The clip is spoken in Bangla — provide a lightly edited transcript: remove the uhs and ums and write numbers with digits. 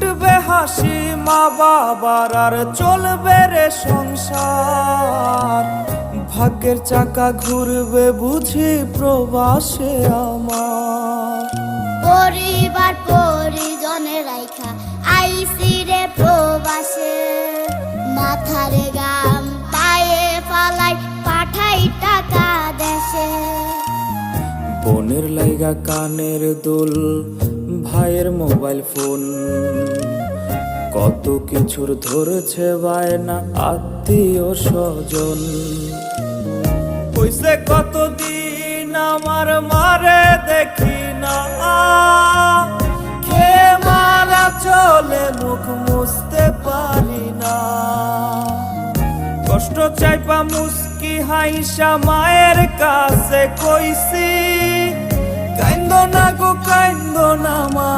ফুটবে হাসি মা বাবার, আর চলবে রে সংসার। ভাগ্যের চাকা ঘুরবে বুঝি প্রবাসে আমার। পরিবার পরিজনের রাইখা আইসি রে প্রবাসে, মাথারে গাম পায়ে ফালাই পাঠাই টাকা দেশে। বোনের লাইগা কানের দুল, ভাইয়ের মোবাইল ফোন, কত কিছুর ধরেছে বায়না আত্মীয় স্বজন। হইছে কতদিন আমার মারে দেখি না, খেয়ে মারা চলে মুখ মুছতে পারি না। কষ্ট চাইপা মুস্কি হাইসা মায়ের কাছে কইছি, কাইন্দো না গো কাইন্দো না মা।